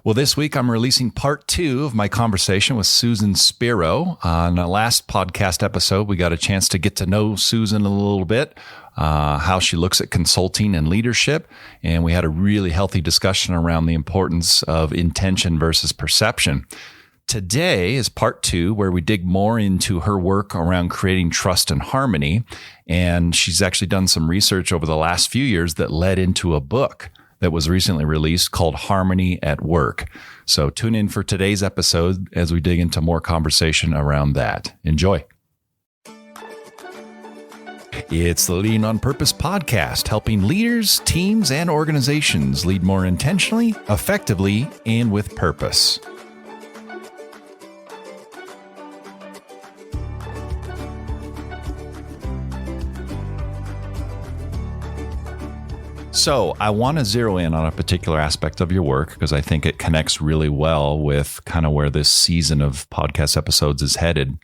Well, this week I'm releasing part 2 of my conversation with Susan Spero. On the last podcast episode, we got a chance to get to know Susan a little bit, how she looks at consulting and leadership. And we had a really healthy discussion around the importance of intention versus perception. Today is part 2, where we dig more into her work around creating trust and harmony. And she's actually done some research over the last few years that led into a book that was recently released called Harmony at Work. So tune in for today's episode as we dig into more conversation around that. Enjoy. It's the Leading on Purpose podcast, helping leaders, teams, and organizations lead more intentionally, effectively, and with purpose. So I want to zero in on a particular aspect of your work because I think it connects really well with kind of where this season of podcast episodes is headed.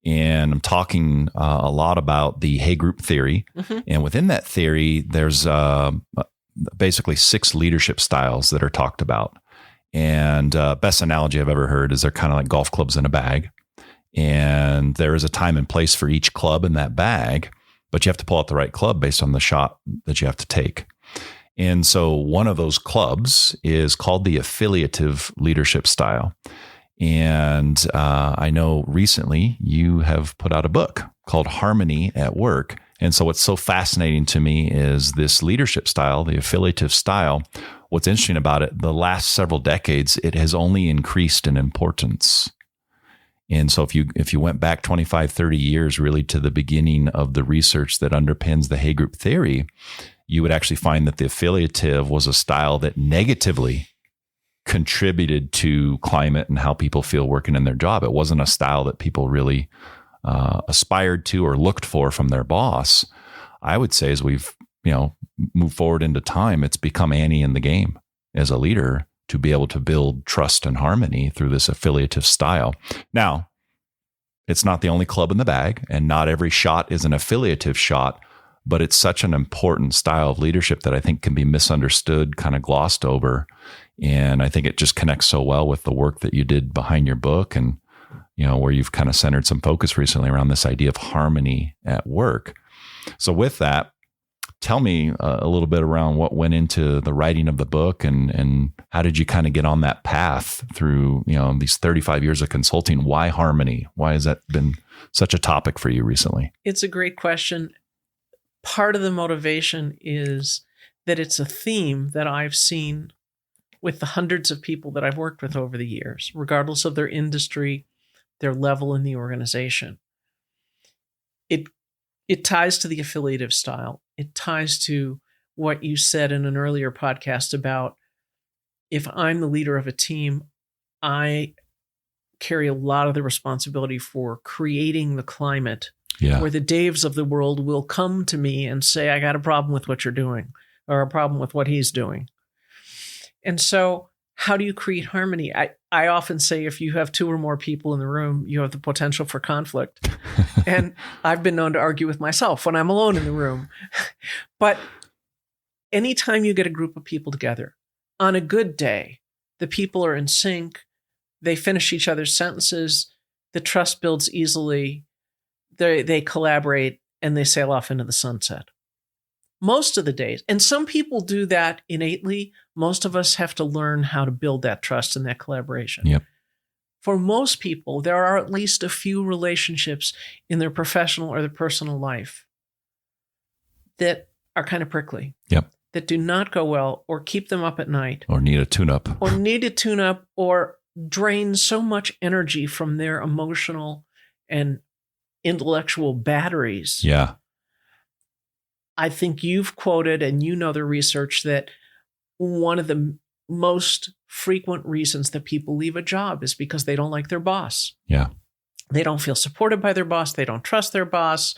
And I'm talking a lot about the Hay Group theory. Mm-hmm. And within that theory, there's basically 6 leadership styles that are talked about. And best analogy I've ever heard is they're kind of like golf clubs in a bag. And there is a time and place for each club in that bag, but you have to pull out the right club based on the shot that you have to take. And so one of those clubs is called the Affiliative leadership style. And I know recently you have put out a book called Harmony at Work. And so what's so fascinating to me is this leadership style, the Affiliative style. What's interesting about it, the last several decades, it has only increased in importance. And so if you went back 25, 30 years really to the beginning of the research that underpins the Hay Group theory, you would actually find that the Affiliative was a style that negatively contributed to climate and how people feel working in their job. It wasn't a style that people really aspired to or looked for from their boss. I would say as we've moved forward into time, it's become Annie in the game as a leader to be able to build trust and harmony through this Affiliative style. Now, it's not the only club in the bag, and not every shot is an Affiliative shot, but it's such an important style of leadership that I think can be misunderstood, kind of glossed over. And I think it just connects so well with the work that you did behind your book and, where you've kind of centered some focus recently around this idea of harmony at work. So with that, tell me a little bit around what went into the writing of the book and how did you kind of get on that path through, these 35 years of consulting? Why harmony? Why has that been such a topic for you recently? It's a great question. Part of the motivation is that it's a theme that I've seen with the hundreds of people that I've worked with over the years, regardless of their industry, their level in the organization. It ties to the Affiliative style. It ties to what you said in an earlier podcast about if I'm the leader of a team, I carry a lot of the responsibility for creating the climate where the Daves of the world will come to me and say, I got a problem with what you're doing or a problem with what he's doing. And so how do you create harmony? I often say if you have 2 or more people in the room, you have the potential for conflict. And I've been known to argue with myself when I'm alone in the room. But anytime you get a group of people together, on a good day, the people are in sync, they finish each other's sentences, the trust builds easily, they collaborate, and they sail off into the sunset. Most of the days, and some people do that innately, most of us have to learn how to build that trust and that collaboration. Yep. For most people, there are at least a few relationships in their professional or their personal life that are kind of prickly. Yep. That do not go well or keep them up at night. Or need a tune-up. Or drain so much energy from their emotional and intellectual batteries. Yeah. I think you've quoted, and the research, that one of the most frequent reasons that people leave a job is because they don't like their boss. Yeah. They don't feel supported by their boss. They don't trust their boss.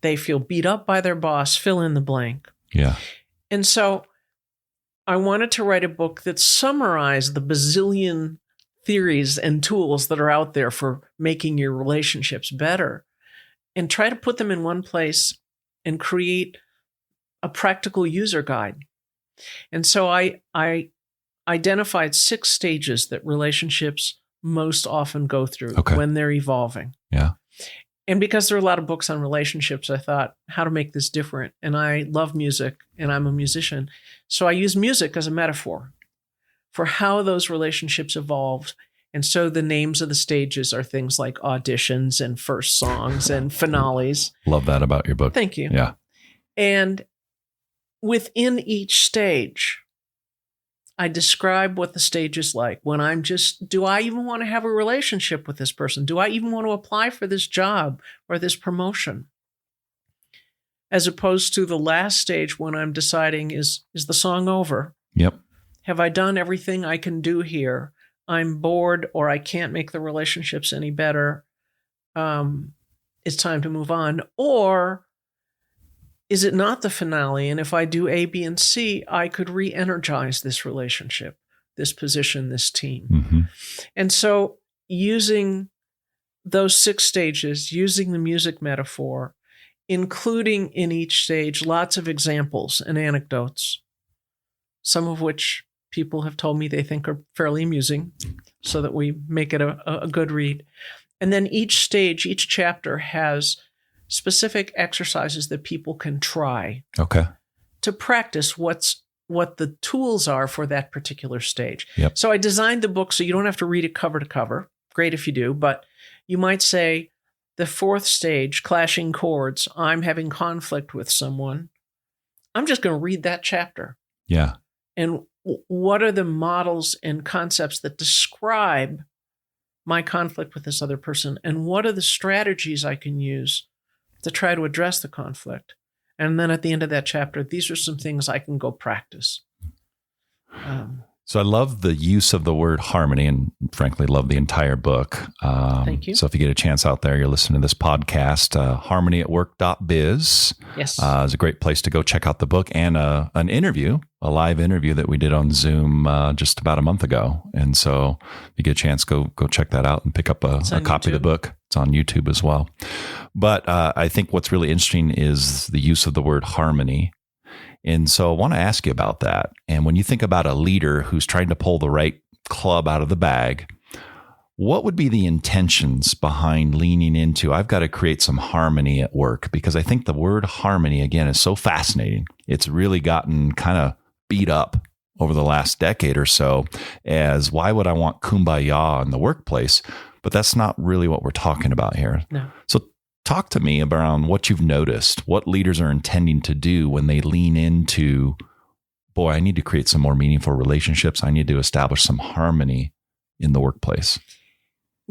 They feel beat up by their boss. Fill in the blank. Yeah. And so I wanted to write a book that summarized the bazillion theories and tools that are out there for making your relationships better and try to put them in one place and create a practical user guide. And so I identified 6 stages that relationships most often go through when they're evolving. Yeah. And because there are a lot of books on relationships, I thought how to make this different. And I love music and I'm a musician. So I use music as a metaphor for how those relationships evolved. And so the names of the stages are things like auditions and first songs and finales. Love that about your book. Thank you. Yeah. And within each stage, I describe what the stage is like when I'm just, do I even want to have a relationship with this person? Do I even want to apply for this job or this promotion? As opposed to the last stage when I'm deciding, is the song over? Yep. Have I done everything I can do here? I'm bored or I can't make the relationships any better. It's time to move on. Or is it not the finale? And if I do A, B, and C, I could re-energize this relationship, this position, this team. Mm-hmm. And so using those 6 stages, using the music metaphor, including in each stage lots of examples and anecdotes, some of which people have told me they think are fairly amusing, so that we make it a good read. And then each stage, each chapter has specific exercises that people can try to practice what the tools are for that particular stage. Yep. So I designed the book so you don't have to read it cover to cover. Great if you do, but you might say the 4th stage, clashing chords, I'm having conflict with someone. I'm just going to read that chapter. Yeah. And what are the models and concepts that describe my conflict with this other person? And what are the strategies I can use to try to address the conflict? And then at the end of that chapter, these are some things I can go practice. So I love the use of the word harmony, and frankly, love the entire book. Thank you. So if you get a chance out there, you're listening to this podcast, harmonyatwork.biz Yes. is a great place to go check out the book and an interview, a live interview that we did on Zoom just about a month ago. And so if you get a chance, go check that out and pick up a copy of the book. It's on YouTube as well. But I think what's really interesting is the use of the word harmony. And so I want to ask you about that. And when you think about a leader who's trying to pull the right club out of the bag, what would be the intentions behind leaning into, I've got to create some harmony at work? Because I think the word harmony, again, is so fascinating. It's really gotten kind of beat up over the last decade or so as, why would I want kumbaya in the workplace? But that's not really what we're talking about here. No. So talk to me around what you've noticed, what leaders are intending to do when they lean into, boy, I need to create some more meaningful relationships. I need to establish some harmony in the workplace.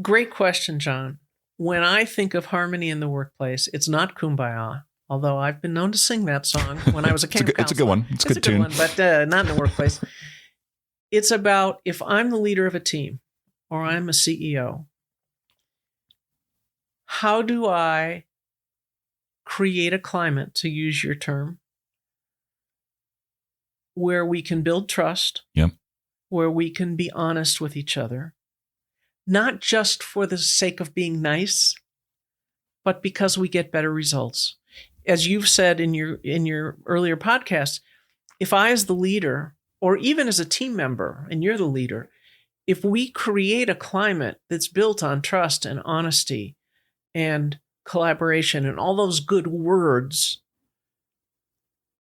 Great question, John. When I think of harmony in the workplace, it's not Kumbaya, although I've been known to sing that song when I was a camp counselor. It's a good one. It's a good tune. One, but not in the workplace. It's about, if I'm the leader of a team or I'm a CEO, how do I create a climate, to use your term, where we can build trust, where we can be honest with each other, not just for the sake of being nice, but because we get better results. As you've said in your earlier podcast, if I, as the leader, or even as a team member, and you're the leader, if we create a climate that's built on trust and honesty and collaboration and all those good words,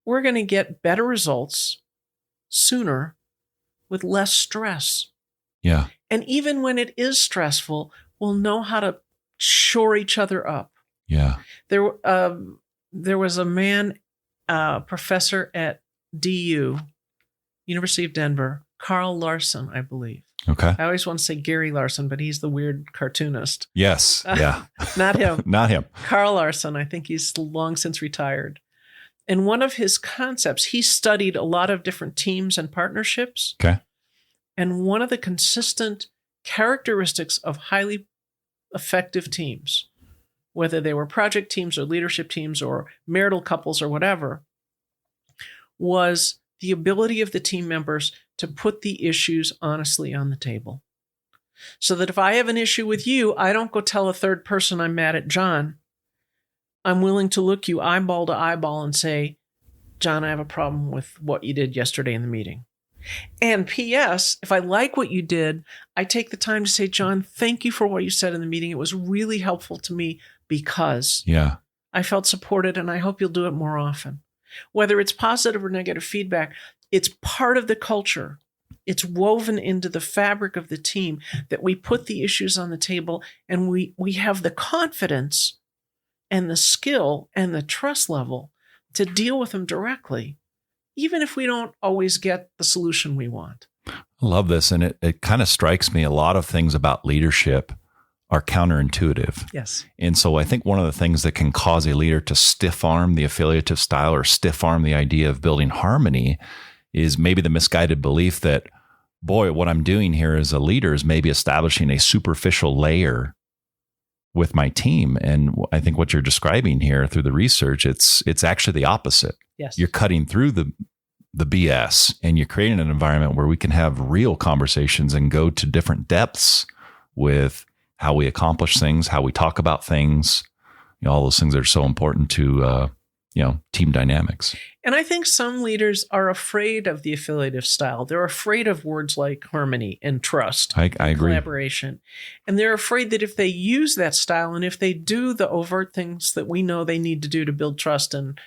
we're going to get better results sooner with less stress. Yeah. And even when it is stressful, we'll know how to shore each other up. Yeah. There was a man, professor at DU, University of Denver, Carl Larson, I believe. Okay. I always want to say Gary Larson, but he's the weird cartoonist. Yes. Yeah. Not him. Not him. Carl Larson. I think he's long since retired. And one of his concepts, he studied a lot of different teams and partnerships. Okay. And one of the consistent characteristics of highly effective teams, whether they were project teams or leadership teams or marital couples or whatever, was the ability of the team members to put the issues honestly on the table. So that if I have an issue with you, I don't go tell a third person I'm mad at John. I'm willing to look you eyeball to eyeball and say, John, I have a problem with what you did yesterday in the meeting. And P.S., if I like what you did, I take the time to say, John, thank you for what you said in the meeting. It was really helpful to me because I felt supported, and I hope you'll do it more often. Whether it's positive or negative feedback, it's part of the culture. It's woven into the fabric of the team that we put the issues on the table, and we have the confidence and the skill and the trust level to deal with them directly, even if we don't always get the solution we want. I love this. And it kind of strikes me, a lot of things about leadership are counterintuitive. Yes. And so I think one of the things that can cause a leader to stiff arm the affiliative style or stiff arm the idea of building harmony is maybe the misguided belief that, boy, what I'm doing here as a leader is maybe establishing a superficial layer with my team. And I think what you're describing here through the research, it's actually the opposite. Yes. You're cutting through the BS, and you're creating an environment where we can have real conversations and go to different depths with how we accomplish things, how we talk about things, all those things that are so important to team dynamics. And I think some leaders are afraid of the affiliative style. They're afraid of words like harmony and trust. I agree. Collaboration. And they're afraid that if they use that style and if they do the overt things that we know they need to do to build trust and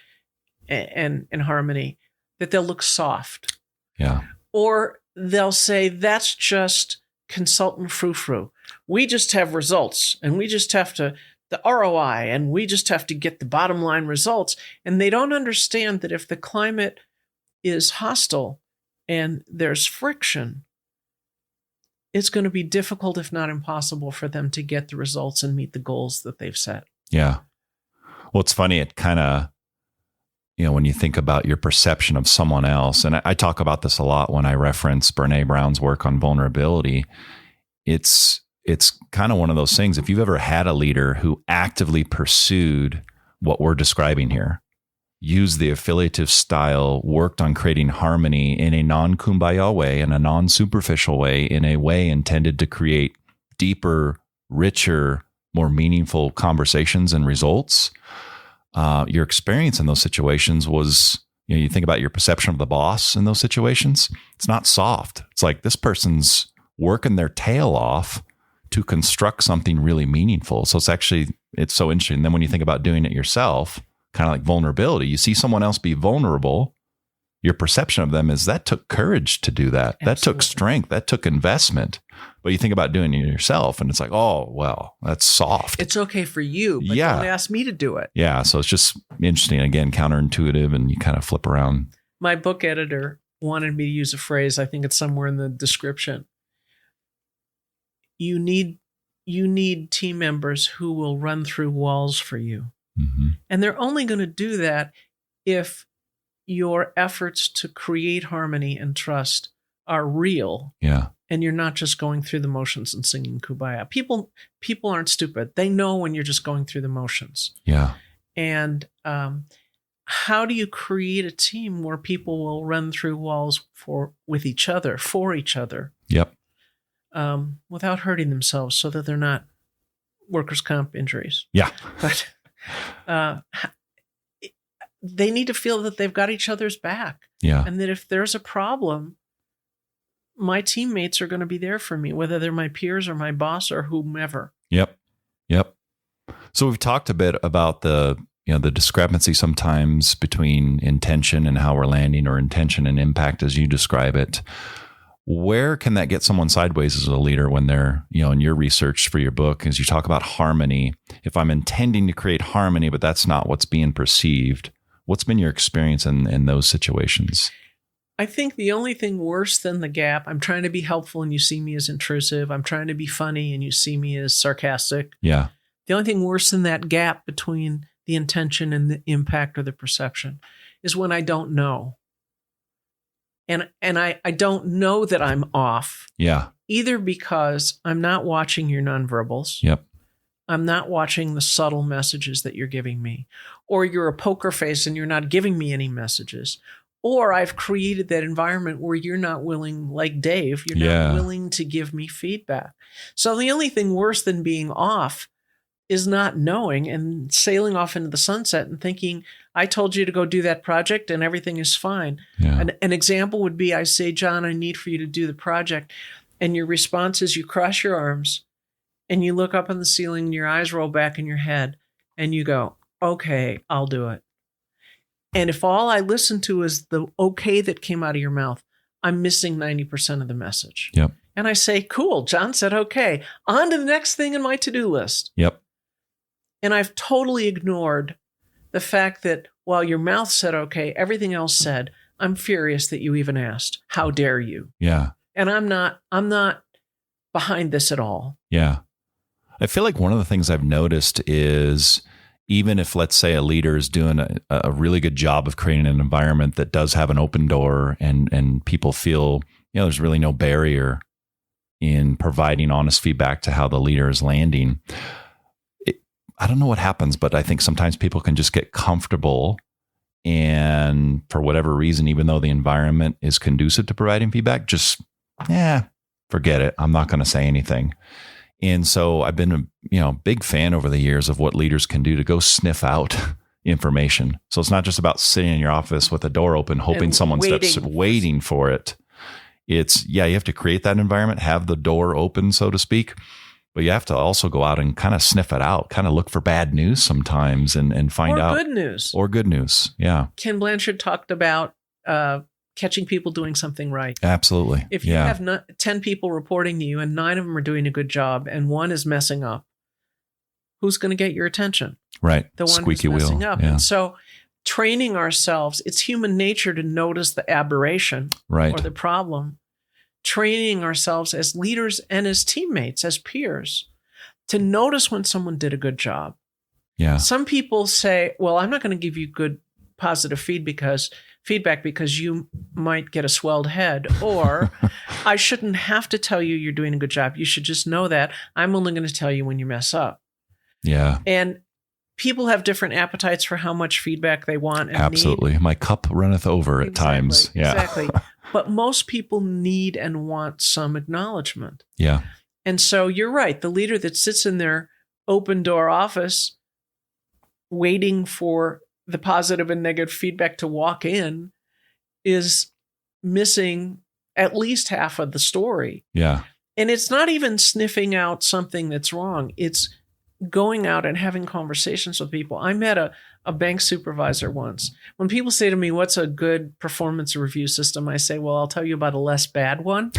harmony, that they'll look soft. Yeah. Or they'll say, that's just consultant frou-frou. We just have results, and we just have to the ROI, and we just have to get the bottom line results. And they don't understand that if the climate is hostile and there's friction, it's going to be difficult, if not impossible, for them to get the results and meet the goals that they've set. Yeah. Well, it's funny. It kind of, when you think about your perception of someone else, and I talk about this a lot when I reference Brené Brown's work on vulnerability, it's kind of one of those things. If you've ever had a leader who actively pursued what we're describing here, used the affiliative style, worked on creating harmony in a non-kumbaya way, in a non-superficial way, in a way intended to create deeper, richer, more meaningful conversations and results, your experience in those situations was, you think about your perception of the boss in those situations, it's not soft. It's like this person's working their tail off to construct something really meaningful. So it's so interesting. Then when you think about doing it yourself, kind of like vulnerability, you see someone else be vulnerable, your perception of them is that took courage to do that. Absolutely. That took strength. That took investment. But you think about doing it yourself and it's like, oh, well, that's soft. It's okay for you, but don't ask me to do it. Yeah. So it's just interesting. Again, counterintuitive, and you kind of flip around. My book editor wanted me to use a phrase. I think it's somewhere in the description. You need team members who will run through walls for you. Mm-hmm. And they're only going to do that if your efforts to create harmony and trust are real. Yeah. And you're not just going through the motions and singing Kumbaya. People aren't stupid. They know when you're just going through the motions. Yeah. And how do you create a team where people will run through walls with each other, for each other? Yep. Without hurting themselves, so that they're not workers' comp injuries. Yeah. But they need to feel that they've got each other's back. Yeah. And that if there's a problem, my teammates are going to be there for me, whether they're my peers or my boss or whomever. Yep. So we've talked a bit about the discrepancy sometimes between intention and how we're landing, or intention and impact as you describe it. Where can that get someone sideways as a leader when they're, in your research for your book, as you talk about harmony, if I'm intending to create harmony, but that's not what's being perceived, what's been your experience in those situations? I think the only thing worse than the gap, I'm trying to be helpful and you see me as intrusive. I'm trying to be funny and you see me as sarcastic. Yeah. The only thing worse than that gap between the intention and the impact or the perception is when I don't know. And I don't know that I'm off. Yeah. Either because I'm not watching your nonverbals. Yep. I'm not watching the subtle messages that you're giving me. Or you're a poker face and you're not giving me any messages. Or I've created that environment where you're not willing, like Dave, you're not willing to give me feedback. So the only thing worse than being off is not knowing and sailing off into the sunset and thinking, I told you to go do that project and everything is fine. Yeah. An example would be, I say, John, I need for you to do the project. And your response is you cross your arms and you look up on the ceiling and your eyes roll back in your head and you go, okay, I'll do it. And if all I listen to is the okay that came out of your mouth, I'm missing 90% of the message. Yep. And I say, cool, John said okay. On to the next thing in my to-do list. Yep. And I've totally ignored the fact that while your mouth said okay, everything else said, I'm furious that you even asked. How dare you? Yeah. And I'm not behind this at all. Yeah. I feel like one of the things I've noticed is even if, let's say, a leader is doing a really good job of creating an environment that does have an open door and people feel, there's really no barrier in providing honest feedback to how the leader is landing. I don't know what happens, but I think sometimes people can just get comfortable and for whatever reason, even though the environment is conducive to providing feedback, just, forget it. I'm not going to say anything. And so I've been a big fan over the years of what leaders can do to go sniff out information. So it's not just about sitting in your office with the door open, hoping And someone steps waiting for it. It's, you have to create that environment, have the door open, so to speak. But you have to also go out and kind of sniff it out, kind of look for bad news sometimes and find out. Or good news. Or good news. Yeah. Ken Blanchard talked about catching people doing something right. Absolutely. If you have 10 people reporting to you and 9 of them are doing a good job and 1 is messing up, who's going to get your attention? Right. The one Squeaky who's messing wheel. up. Yeah. And so training ourselves, it's human nature to notice the aberration Right. or the problem. Training ourselves as leaders and as teammates, as peers, to notice when someone did a good job. Yeah. Some people say, well, I'm not going to give you good positive feedback because you might get a swelled head, or I shouldn't have to tell you you're doing a good job. You should just know that. I'm only going to tell you when you mess up. Yeah. And people have different appetites for how much feedback they want and Absolutely. need. My cup runneth over at times. Yeah. Exactly. But most people need and want some acknowledgement. Yeah. And so you're right. The leader that sits in their open door office waiting for the positive and negative feedback to walk in is missing at least half of the story. Yeah. And it's not even sniffing out something that's wrong. It's going out and having conversations with people. I met a bank supervisor once. When people say to me, what's a good performance review system? I say, well, I'll tell you about a less bad one.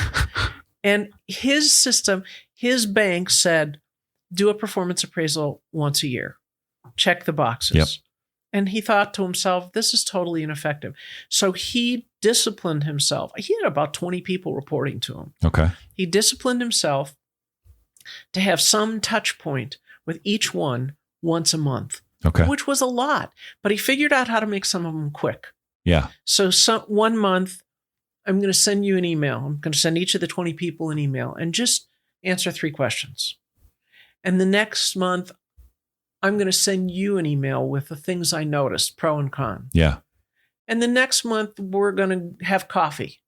And his system, his bank said, do a performance appraisal once a year. Check the boxes. Yep. And he thought to himself, this is totally ineffective. So he disciplined himself. He had about 20 people reporting to him. Okay. He disciplined himself to have some touch point with each one once a month, Okay. which was a lot. But he figured out how to make some of them quick. Yeah. So 1 month, I'm going to send you an email. I'm going to send each of the 20 people an email and just answer 3 questions. And the next month, I'm going to send you an email with the things I noticed, pro and con. Yeah. And the next month, we're going to have coffee.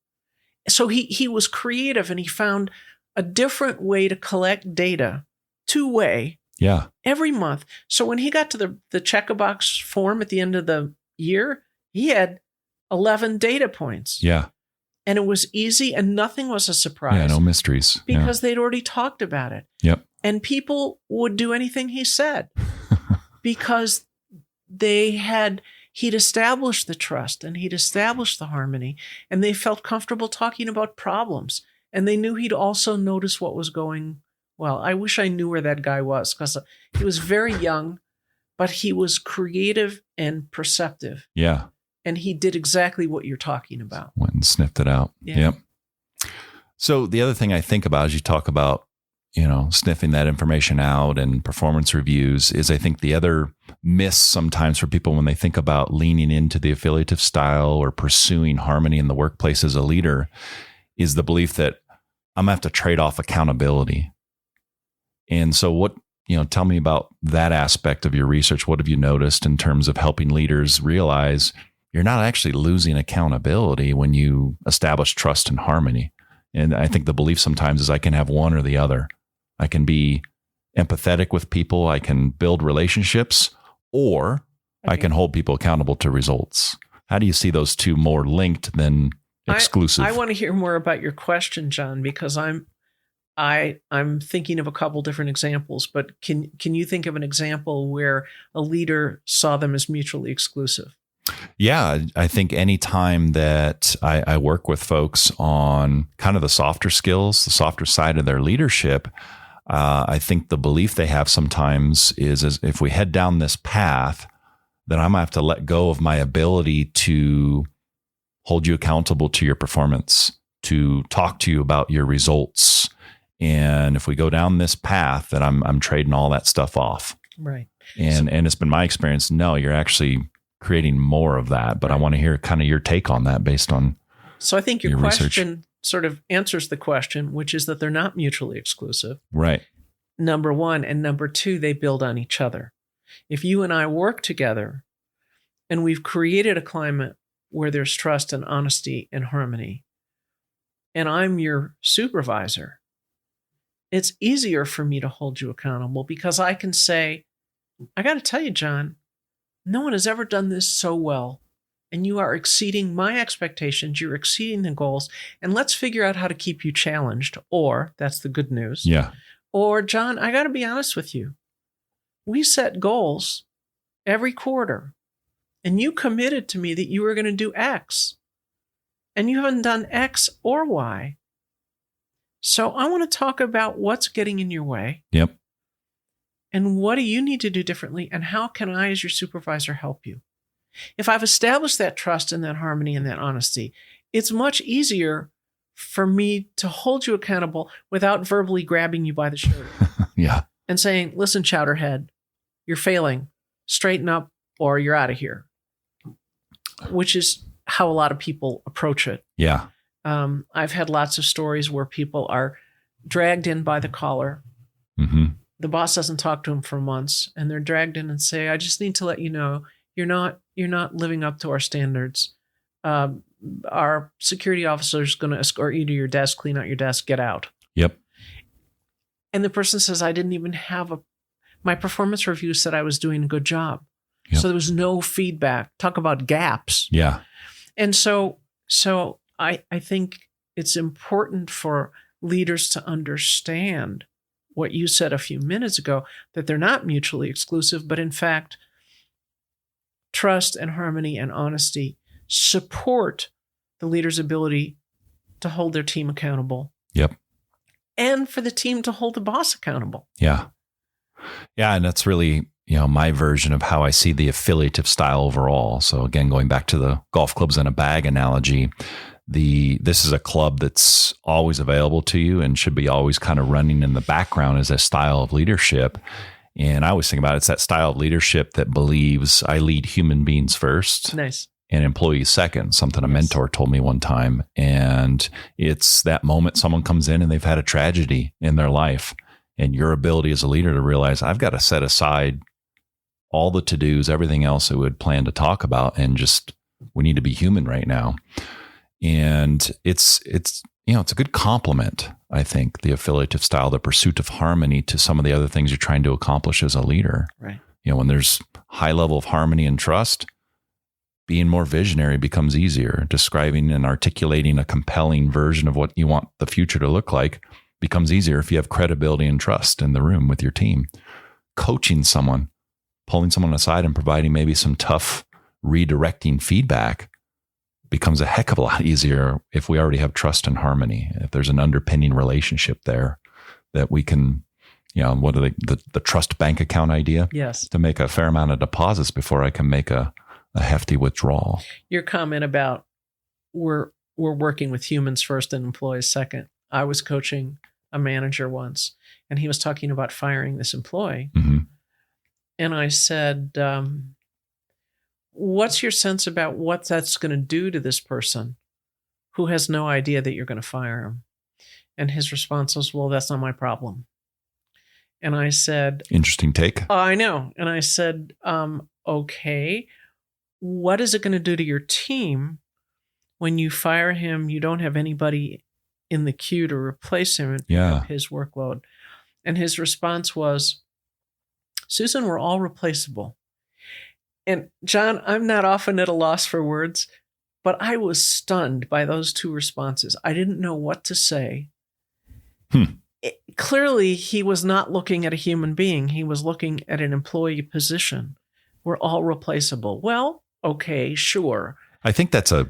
So he was creative and he found a different way to collect data, 2-way, Yeah. every month. So when he got to the check-a-box form at the end of the year, he had 11 data points. Yeah. And it was easy and nothing was a surprise. Yeah. No mysteries. Because they'd already talked about it. Yep. And people would do anything he said because he'd established the trust and he'd established the harmony and they felt comfortable talking about problems. And they knew he'd also notice what was going well. I wish I knew where that guy was because he was very young, but he was creative and perceptive. Yeah. And he did exactly what you're talking about. Went and sniffed it out. Yeah. Yep. So the other thing I think about as you talk about, sniffing that information out and performance reviews is I think the other miss sometimes for people when they think about leaning into the affiliative style or pursuing harmony in the workplace as a leader is the belief that I'm going to have to trade off accountability. And so tell me about that aspect of your research. What have you noticed in terms of helping leaders realize you're not actually losing accountability when you establish trust and harmony? And I think the belief sometimes is I can have one or the other. I can be empathetic with people, I can build relationships, or I can hold people accountable to results. How do you see those two more linked than exclusive? I want to hear more about your question, John, because I'm thinking of a couple different examples, but can you think of an example where a leader saw them as mutually exclusive? Yeah, I think any time that I work with folks on kind of the softer skills, the softer side of their leadership, I think the belief they have sometimes is if we head down this path, then I'm going to have to let go of my ability to hold you accountable to your performance, to talk to you about your results. And if we go down this path, then I'm trading all that stuff off. Right. And it's been my experience. No, you're actually creating more of that. But I want to hear kind of your take on that based on. So I think your question research sort of answers the question, which is that they're not mutually exclusive. Right. Number one. And number two, they build on each other. If you and I work together and we've created a climate where there's trust and honesty and harmony, and I'm your supervisor, it's easier for me to hold you accountable because I can say, I got to tell you, John, no one has ever done this so well. And you are exceeding my expectations. You're exceeding the goals. And let's figure out how to keep you challenged. Or that's the good news. Yeah. Or, John, I got to be honest with you. We set goals every quarter. And you committed to me that you were going to do X. And you haven't done X or Y. So I want to talk about what's getting in your way. Yep. And what do you need to do differently? And how can I, as your supervisor, help you? If I've established that trust and that harmony and that honesty, it's much easier for me to hold you accountable without verbally grabbing you by the shirt. Yeah. And saying, listen, Chowderhead, you're failing. Straighten up or you're out of here. Which is how a lot of people approach it. Yeah. I've had lots of stories where people are dragged in by the collar. Mm-hmm. The boss doesn't talk to them for months, and they're dragged in and say, I just need to let you know, you're not living up to our standards. Our security officer is going to escort you to your desk, clean out your desk, get out. Yep. And the person says, I didn't even have my performance review said I was doing a good job. Yep. So there was no feedback. Talk about gaps. Yeah. And so I think it's important for leaders to understand what you said a few minutes ago, that they're not mutually exclusive, but in fact, trust and harmony and honesty support the leader's ability to hold their team accountable. Yep. And for the team to hold the boss accountable. Yeah. Yeah. And that's really, my version of how I see the affiliative style overall. So again, going back to the golf clubs in a bag analogy, this is a club that's always available to you and should be always kind of running in the background as a style of leadership. And I always think about it's that style of leadership that believes I lead human beings first. Nice. And employees second, something a mentor told me one time. And it's that moment someone comes in and they've had a tragedy in their life, and your ability as a leader to realize I've got to set aside all the to-dos, everything else I would plan to talk about, and just we need to be human right now. And it's a good complement, I think, the affiliative style, the pursuit of harmony to some of the other things you're trying to accomplish as a leader. Right. When there's high level of harmony and trust, being more visionary becomes easier. Describing and articulating a compelling version of what you want the future to look like becomes easier if you have credibility and trust in the room with your team. Coaching someone, pulling someone aside and providing maybe some tough redirecting feedback becomes a heck of a lot easier if we already have trust and harmony. If there's an underpinning relationship there that we can, what are the trust bank account idea? Yes. To make a fair amount of deposits before I can make a hefty withdrawal. Your comment about we're working with humans first and employees second. I was coaching a manager once, and he was talking about firing this employee. Mm-hmm. And I said, what's your sense about what that's going to do to this person who has no idea that you're going to fire him? And his response was, well, that's not my problem. And I said, interesting take. I know. And I said, okay, what is it going to do to your team when you fire him? You don't have anybody in the queue to replace him and pick up his workload. And his response was, Susan, we're all replaceable. And John, I'm not often at a loss for words, but I was stunned by those two responses. I didn't know what to say. Clearly, he was not looking at a human being. He was looking at an employee position. We're all replaceable. Well, okay, sure. I think that's a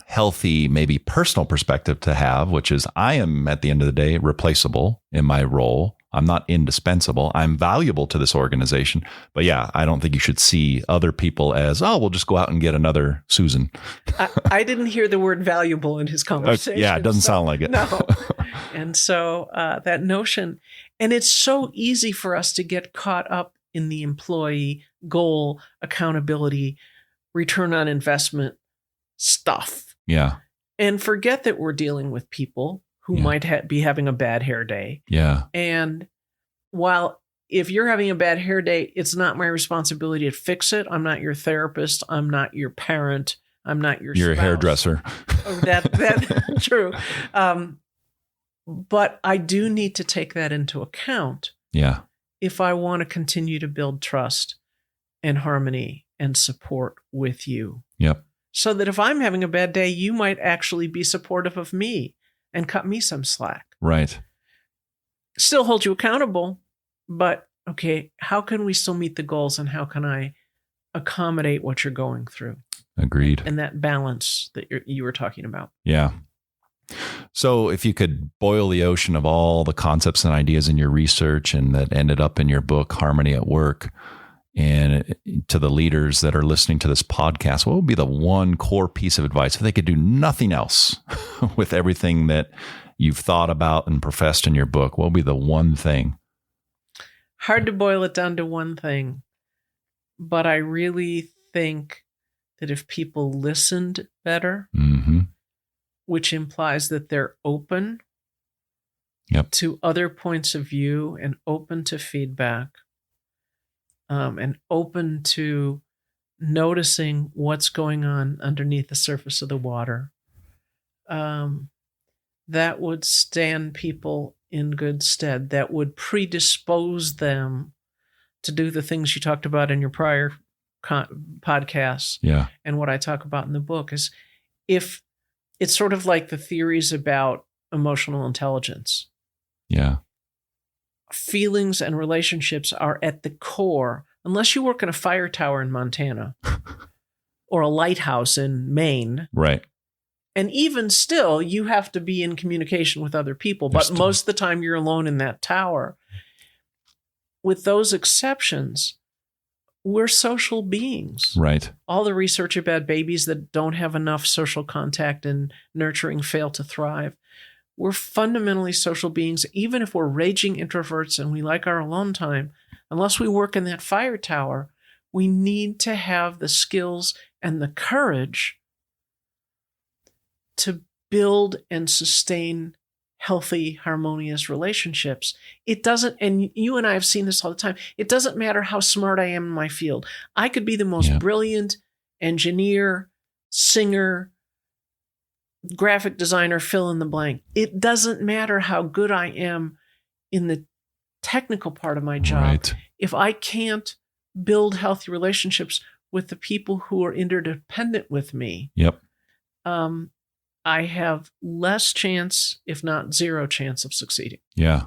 healthy, maybe personal perspective to have, which is I am at the end of the day replaceable in my role. I'm not indispensable. I'm valuable to this organization. But yeah, I don't think you should see other people as, oh, we'll just go out and get another Susan. I didn't hear the word valuable in his conversation. Yeah, it doesn't sound like it. No. And so that notion, and it's so easy for us to get caught up in the employee goal, accountability, return on investment stuff. Yeah. And forget that we're dealing with people who might be having a bad hair day. Yeah. And while if you're having a bad hair day, it's not my responsibility to fix it. I'm not your therapist. I'm not your parent. I'm not your You're spouse. a hairdresser. Oh, that's true. But I do need to take that into account. Yeah. If I want to continue to build trust and harmony and support with you. Yep. So that if I'm having a bad day, you might actually be supportive of me and cut me some slack. Right. Still hold you accountable, but okay, how can we still meet the goals and how can I accommodate what you're going through? Agreed. And that balance that you were talking about. Yeah. So if you could boil the ocean of all the concepts and ideas in your research and that ended up in your book, Harmony at Work, and to the leaders that are listening to this podcast, what would be the one core piece of advice if they could do nothing else with everything that you've thought about and professed in your book? What would be the one thing? Hard to boil it down to one thing, but I really think that if people listened better, which implies that they're open to other points of view and open to feedback, and open to noticing what's going on underneath the surface of the water, that would stand people in good stead. That would predispose them to do the things you talked about in your prior podcasts. Yeah. And what I talk about in the book is if it's sort of like the theories about emotional intelligence. Yeah. Feelings and relationships are at the core, unless you work in a fire tower in Montana or a lighthouse in Maine. Right. And even still, you have to be in communication with other people. But most of the time, you're alone in that tower. With those exceptions, we're social beings. Right. All the research about babies that don't have enough social contact and nurturing fail to thrive. We're fundamentally social beings, even if we're raging introverts and we like our alone time. Unless we work in that fire tower, we need to have the skills and the courage to build and sustain healthy, harmonious relationships. It doesn't, and you and I have seen this all the time, it doesn't matter how smart I am in my field. I could be the most brilliant engineer, singer, graphic designer, fill in the blank. It doesn't matter how good I am in the technical part of my job. Right. If I can't build healthy relationships with the people who are interdependent with me, I have less chance, if not zero chance, of succeeding. Yeah.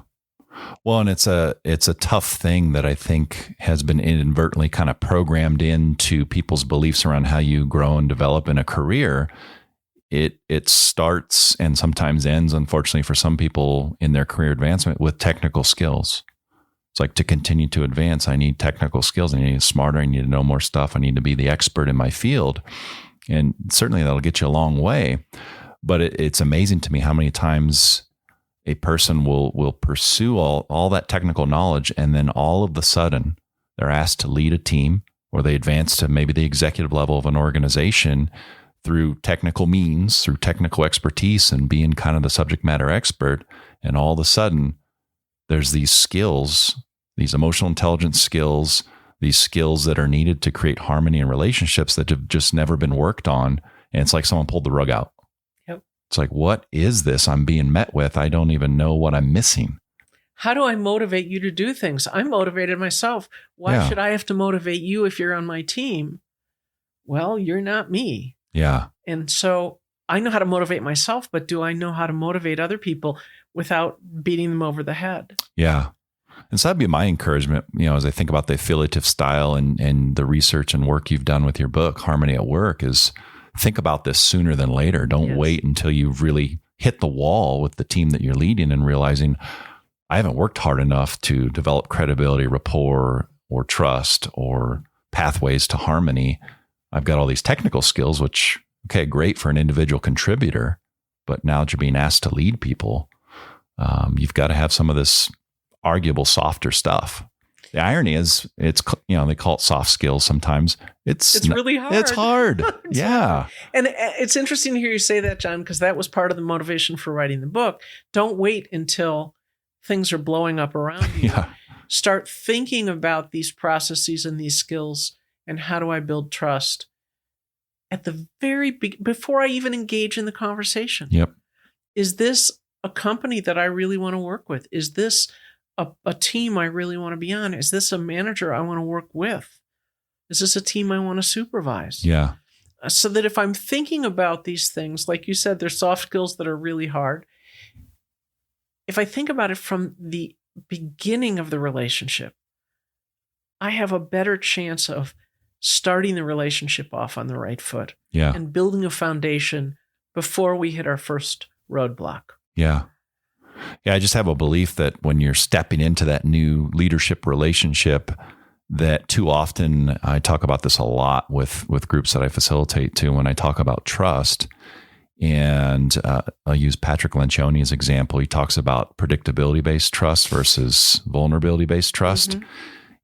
Well, and it's a tough thing that I think has been inadvertently kind of programmed into people's beliefs around how you grow and develop in a career. It starts and sometimes ends, unfortunately, for some people in their career advancement with technical skills. It's like, to continue to advance, I need technical skills. I need to be smarter. I need to know more stuff. I need to be the expert in my field. And certainly that'll get you a long way. But it's amazing to me how many times a person will pursue all that technical knowledge, and then all of a sudden they're asked to lead a team, or they advance to maybe the executive level of an organization through technical means, through technical expertise and being kind of the subject matter expert. And all of a sudden there's these skills, these emotional intelligence skills, these skills that are needed to create harmony in relationships that have just never been worked on. And it's like someone pulled the rug out. It's like, what is this I'm being met with? I don't even know what I'm missing. how do I motivate you to do things? I'm motivated myself. Why should I have to motivate you if you're on my team? Well, you're not me. Yeah. And so I know how to motivate myself, but do I know how to motivate other people without beating them over the head? Yeah. And so that'd be my encouragement, as I think about the affiliative style and the research and work you've done with your book, Harmony at Work, is think about this sooner than later. Don't wait until you've really hit the wall with the team that you're leading and realizing, I haven't worked hard enough to develop credibility, rapport, or trust, or pathways to harmony. I've got all these technical skills, which, okay, great for an individual contributor, but now that you're being asked to lead people, you've got to have some of this arguable softer stuff. The irony is, it's, they call it soft skills sometimes. It's really hard. It's hard. Yeah. And it's interesting to hear you say that, John, because that was part of the motivation for writing the book. Don't wait until things are blowing up around you. Yeah. Start thinking about these processes and these skills and how do I build trust at the very before I even engage in the conversation. Yep. Is this a company that I really want to work with? Is this a team I really want to be on? Is this a manager I want to work with? Is this a team I want to supervise? Yeah. So that if I'm thinking about these things, like you said, there's soft skills that are really hard. If I think about it from the beginning of the relationship, I have a better chance of starting the relationship off on the right foot and building a foundation before we hit our first roadblock. Yeah. Yeah. I just have a belief that when you're stepping into that new leadership relationship, that too often, I talk about this a lot with groups that I facilitate too, when I talk about trust. And I'll use Patrick Lencioni as an example. He talks about predictability-based trust versus vulnerability-based trust. Mm-hmm.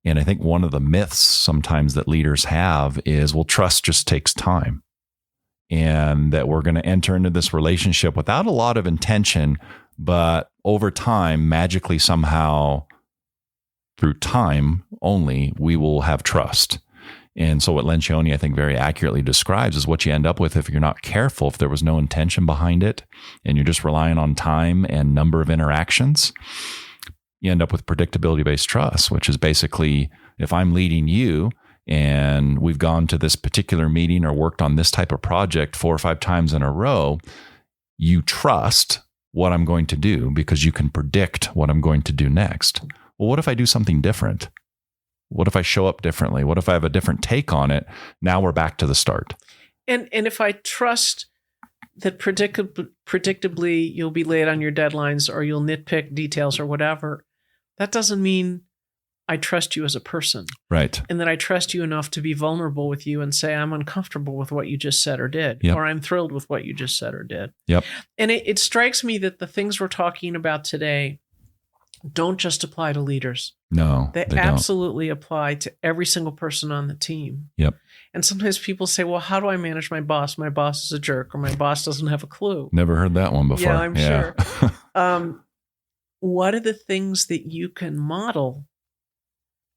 And I think one of the myths sometimes that leaders have is, well, trust just takes time. And that we're going to enter into this relationship without a lot of intention, but over time, magically somehow, through time only, we will have trust. And so what Lencioni, I think, very accurately describes is what you end up with if you're not careful, if there was no intention behind it, and you're just relying on time and number of interactions, you end up with predictability-based trust, which is basically, if I'm leading you and we've gone to this particular meeting or worked on this type of project 4 or 5 times in a row, you trust what I'm going to do because you can predict what I'm going to do next. Well, what if I do something different? What if I show up differently? What if I have a different take on it? Now we're back to the start. And if I trust that predictably you'll be late on your deadlines or you'll nitpick details or whatever, that doesn't mean I trust you as a person. Right. And that I trust you enough to be vulnerable with you and say, I'm uncomfortable with what you just said or did, or I'm thrilled with what you just said or did. Yep. And it strikes me that the things we're talking about today don't just apply to leaders. No, they absolutely don't apply to every single person on the team. Yep. And sometimes people say, well, how do I manage my boss? My boss is a jerk, or my boss doesn't have a clue. Never heard that one before. Yeah, I'm sure. What are the things that you can model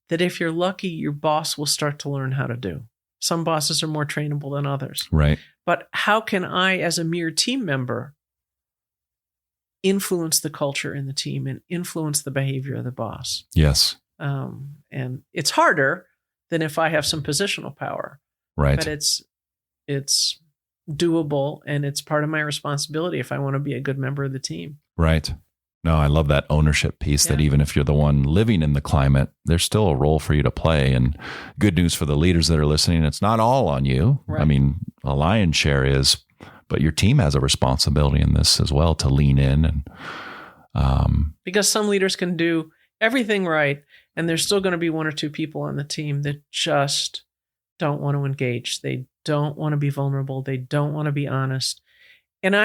that if you're lucky, your boss will start to learn how to do? Some bosses are more trainable than others. Right. But how can I, as a mere team member, influence the culture in the team and influence the behavior of the boss? Yes. And it's harder than if I have some positional power. Right. But it's doable, and it's part of my responsibility if I want to be a good member of the team. Right. No, I love that ownership piece, that even if you're the one living in the climate, there's still a role for you to play. And good news for the leaders that are listening, it's not all on you. Right. I mean, a lion's share is, but your team has a responsibility in this as well to lean in. And because some leaders can do everything right, and there's still going to be 1 or 2 people on the team that just don't want to engage. They don't want to be vulnerable. They don't want to be honest. And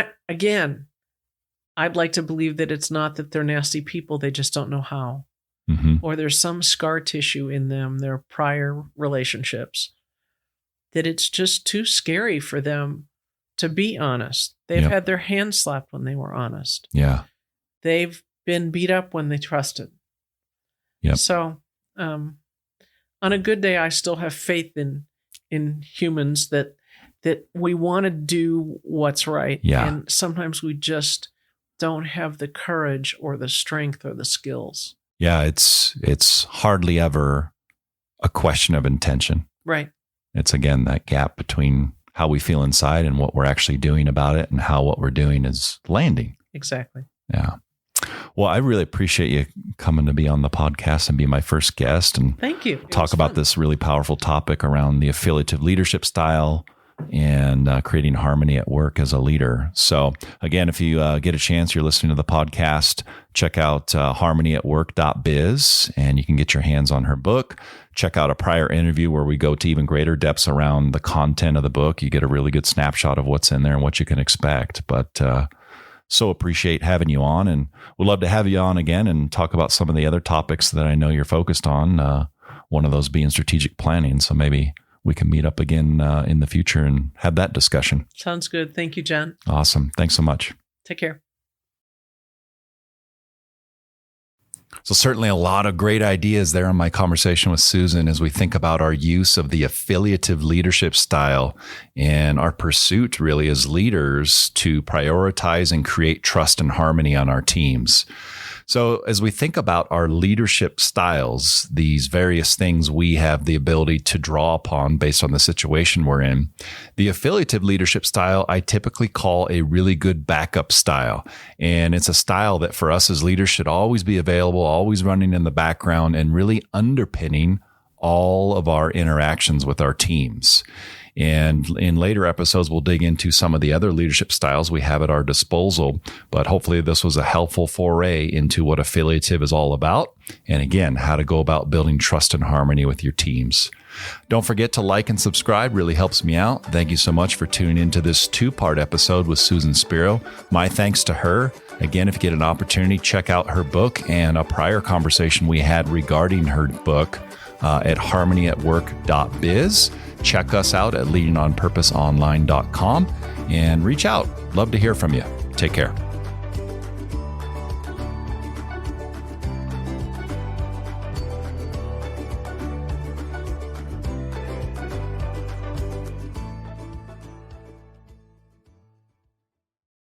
I'd like to believe that it's not that they're nasty people. They just don't know how. Mm-hmm. Or there's some scar tissue in them, their prior relationships, that it's just too scary for them to be honest. They've had their hands slapped when they were honest. Yeah. They've been beat up when they trusted. Yep. So on a good day, I still have faith in humans that we want to do what's right. Yeah. And sometimes we just don't have the courage or the strength or the skills. Yeah, it's hardly ever a question of intention. Right. It's, again, that gap between how we feel inside and what we're actually doing about it, and how what we're doing is landing. Exactly. Yeah. Well, I really appreciate you coming to be on the podcast and be my first guest and Thank you. talk about this really powerful topic around the affiliative leadership style and creating harmony at work as a leader. So again, if you get a chance, you're listening to the podcast, check out harmonyatwork.biz, and you can get your hands on her book. Check out a prior interview where we go to even greater depths around the content of the book. You get a really good snapshot of what's in there and what you can expect. But so appreciate having you on, and we'd love to have you on again and talk about some of the other topics that I know you're focused on. One of those being strategic planning. So maybe we can meet up again in the future and have that discussion. Sounds good. Thank you, John. Awesome. Thanks so much. Take care. So certainly a lot of great ideas there in my conversation with Susan as we think about our use of the affiliative leadership style and our pursuit really as leaders to prioritize and create trust and harmony on our teams. So as we think about our leadership styles, these various things we have the ability to draw upon based on the situation we're in, the affiliative leadership style I typically call a really good backup style. And it's a style that for us as leaders should always be available, always running in the background, and really underpinning all of our interactions with our teams. And in later episodes, we'll dig into some of the other leadership styles we have at our disposal. But hopefully this was a helpful foray into what affiliative is all about. And again, how to go about building trust and harmony with your teams. Don't forget to like and subscribe. Really helps me out. Thank you so much for tuning into this 2-part episode with Susan Spero. My thanks to her. Again, if you get an opportunity, check out her book and a prior conversation we had regarding her book at harmonyatwork.biz. Check us out at leadingonpurposeonline.com and reach out. Love to hear from you. Take care.